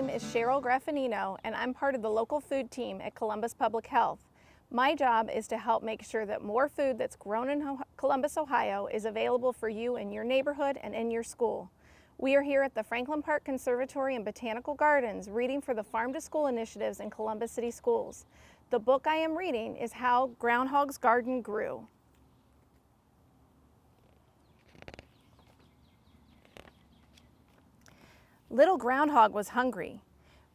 name is Cheryl Graffagnino, and I'm part of the local food team at Columbus Public Health. My job is to help make sure that more food that's grown in Columbus, Ohio is available for you in your neighborhood and in your school. We are here at the Franklin Park Conservatory and Botanical Gardens reading for the Farm to School initiatives in Columbus City Schools. The book I am reading is How Groundhog's Garden Grew. Little Groundhog was hungry.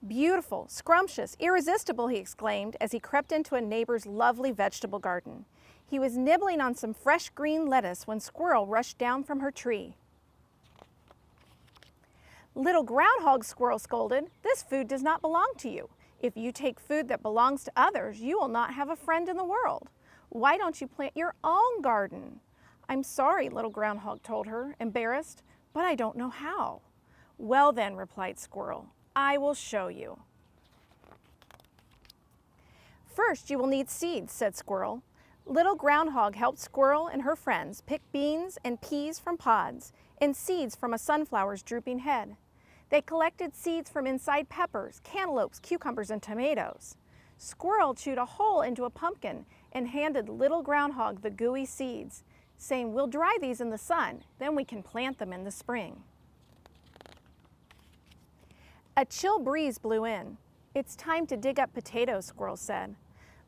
Beautiful, scrumptious, irresistible, he exclaimed as he crept into a neighbor's lovely vegetable garden. He was nibbling on some fresh green lettuce when Squirrel rushed down from her tree. Little Groundhog, Squirrel scolded, "This food does not belong to you. If you take food that belongs to others, you will not have a friend in the world. Why don't you plant your own garden?" "I'm sorry," Little Groundhog told her, embarrassed, "but I don't know how." "Well then," replied Squirrel, "I will show you." "First, you will need seeds," said Squirrel. Little Groundhog helped Squirrel and her friends pick beans and peas from pods and seeds from a sunflower's drooping head. They collected seeds from inside peppers, cantaloupes, cucumbers, and tomatoes. Squirrel chewed a hole into a pumpkin and handed Little Groundhog the gooey seeds, saying, "We'll dry these in the sun, then we can plant them in the spring." A chill breeze blew in. "It's time to dig up potatoes," Squirrel said.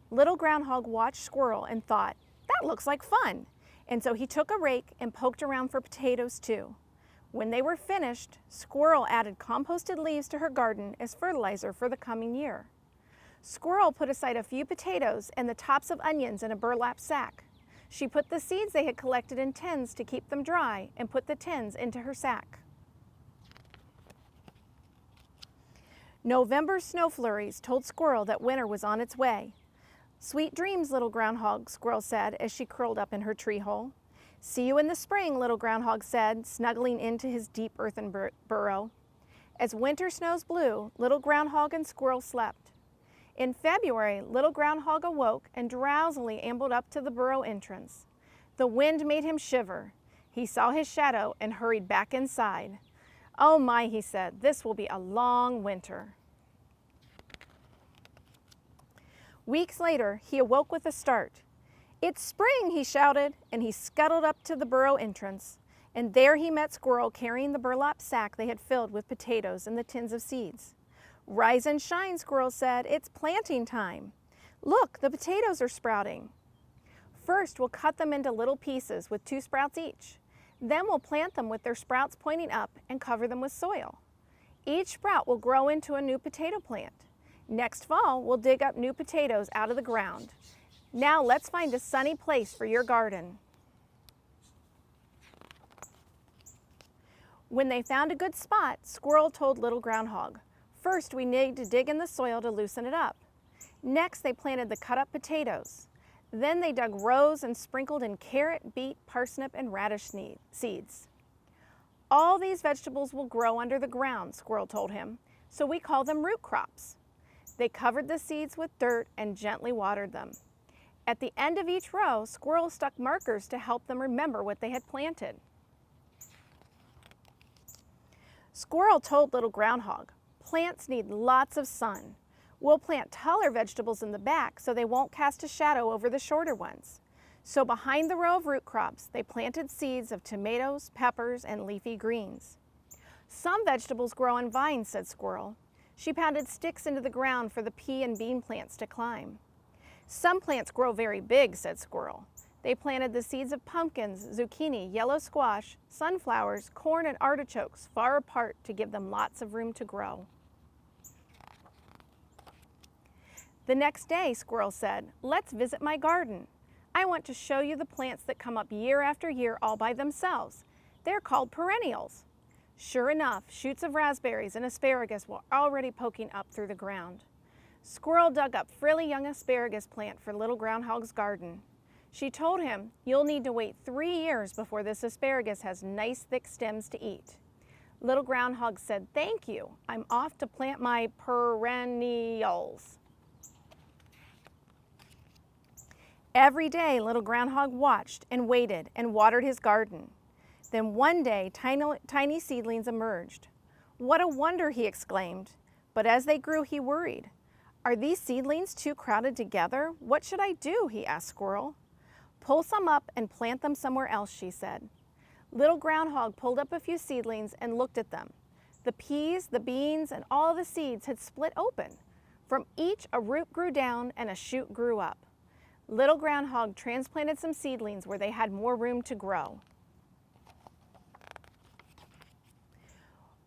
Little Groundhog watched Squirrel and thought, "That looks like fun." And so he took a rake and poked around for potatoes too. When they were finished, Squirrel added composted leaves to her garden as fertilizer for the coming year. Squirrel put aside a few potatoes and the tops of onions in a burlap sack. She put the seeds they had collected in tins to keep them dry and put the tins into her sack. November snow flurries told Squirrel that winter was on its way. "Sweet dreams, Little Groundhog," Squirrel said as she curled up in her tree hole. "See you in the spring," Little Groundhog said, snuggling into his deep earthen burrow. As winter snows blew, Little Groundhog and Squirrel slept. In February, Little Groundhog awoke and drowsily ambled up to the burrow entrance. The wind made him shiver. He saw his shadow and hurried back inside. "Oh my," he said, "this will be a long winter." Weeks later, he awoke with a start. "It's spring," he shouted, and he scuttled up to the burrow entrance. And there he met Squirrel carrying the burlap sack they had filled with potatoes and the tins of seeds. "Rise and shine," Squirrel said. "It's planting time. Look, the potatoes are sprouting. First, we'll cut them into little pieces with 2 sprouts each. Then we'll plant them with their sprouts pointing up and cover them with soil. Each sprout will grow into a new potato plant. Next fall, we'll dig up new potatoes out of the ground. Now let's find a sunny place for your garden." When they found a good spot, Squirrel told Little Groundhog, "First, we need to dig in the soil to loosen it up." Next, they planted the cut-up potatoes. Then they dug rows and sprinkled in carrot, beet, parsnip, and radish seeds. "All these vegetables will grow under the ground," Squirrel told him, "so we call them root crops." They covered the seeds with dirt and gently watered them. At the end of each row, Squirrel stuck markers to help them remember what they had planted. Squirrel told Little Groundhog, "Plants need lots of sun. We'll plant taller vegetables in the back so they won't cast a shadow over the shorter ones." So behind the row of root crops, they planted seeds of tomatoes, peppers, and leafy greens. "Some vegetables grow on vines," said Squirrel. She pounded sticks into the ground for the pea and bean plants to climb. "Some plants grow very big," said Squirrel. They planted the seeds of pumpkins, zucchini, yellow squash, sunflowers, corn, and artichokes far apart to give them lots of room to grow. The next day, Squirrel said, "Let's visit my garden. I want to show you the plants that come up year after year all by themselves. They're called perennials." Sure enough, shoots of raspberries and asparagus were already poking up through the ground. Squirrel dug up frilly young asparagus plant for Little Groundhog's garden. She told him, "You'll need to wait 3 years before this asparagus has nice thick stems to eat." Little Groundhog said, "Thank you. I'm off to plant my perennials." Every day, Little Groundhog watched and waited and watered his garden. Then one day, tiny seedlings emerged. "What a wonder," he exclaimed. But as they grew, he worried. "Are these seedlings too crowded together? What should I do?" he asked Squirrel. "Pull some up and plant them somewhere else," she said. Little Groundhog pulled up a few seedlings and looked at them. The peas, the beans, and all the seeds had split open. From each, a root grew down and a shoot grew up. Little Groundhog transplanted some seedlings where they had more room to grow.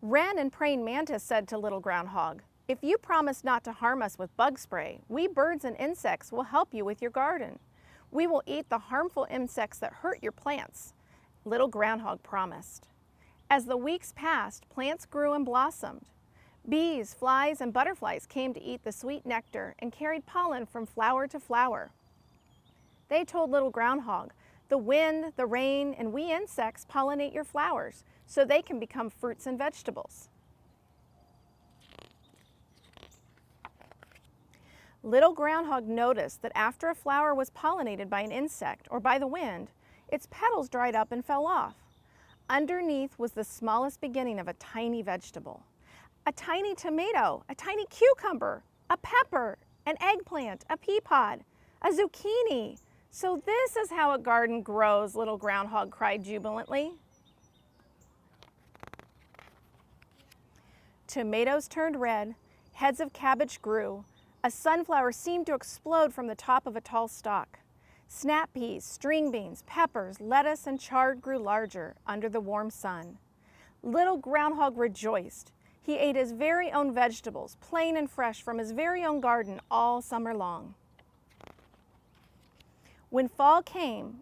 Wren and praying mantis said to Little Groundhog, "If you promise not to harm us with bug spray, we birds and insects will help you with your garden. We will eat the harmful insects that hurt your plants." Little Groundhog promised. As the weeks passed, plants grew and blossomed. Bees, flies, and butterflies came to eat the sweet nectar and carried pollen from flower to flower. They told Little Groundhog, "The wind, the rain, and we insects pollinate your flowers so they can become fruits and vegetables." Little Groundhog noticed that after a flower was pollinated by an insect or by the wind, its petals dried up and fell off. Underneath was the smallest beginning of a tiny vegetable. A tiny tomato, a tiny cucumber, a pepper, an eggplant, a pea pod, a zucchini. "So this is how a garden grows," Little Groundhog cried jubilantly. Tomatoes turned red, heads of cabbage grew, a sunflower seemed to explode from the top of a tall stalk. Snap peas, string beans, peppers, lettuce, and chard grew larger under the warm sun. Little Groundhog rejoiced. He ate his very own vegetables, plain and fresh from his very own garden all summer long. When fall came,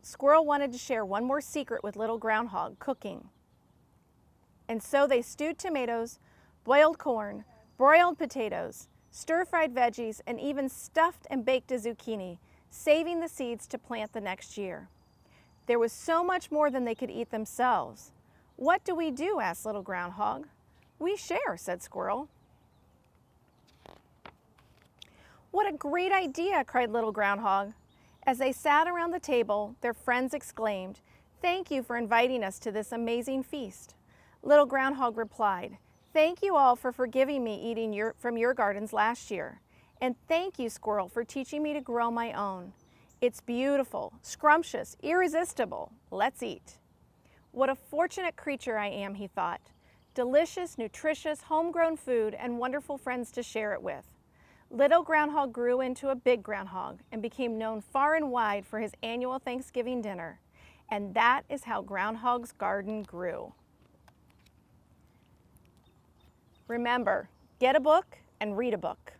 Squirrel wanted to share one more secret with Little Groundhog, cooking. And so they stewed tomatoes, boiled corn, broiled potatoes, stir-fried veggies, and even stuffed and baked a zucchini, saving the seeds to plant the next year. There was so much more than they could eat themselves. "What do we do?" asked Little Groundhog. "We share," said Squirrel. "What a great idea!" cried Little Groundhog. As they sat around the table, their friends exclaimed, "Thank you for inviting us to this amazing feast." Little Groundhog replied, "Thank you all for forgiving me eating from your gardens last year. And thank you, Squirrel, for teaching me to grow my own. It's beautiful, scrumptious, irresistible. Let's eat." What a fortunate creature I am, he thought. Delicious, nutritious, homegrown food and wonderful friends to share it with. Little Groundhog grew into a big groundhog and became known far and wide for his annual Thanksgiving dinner. And that is how Groundhog's garden grew. Remember, get a book and read a book.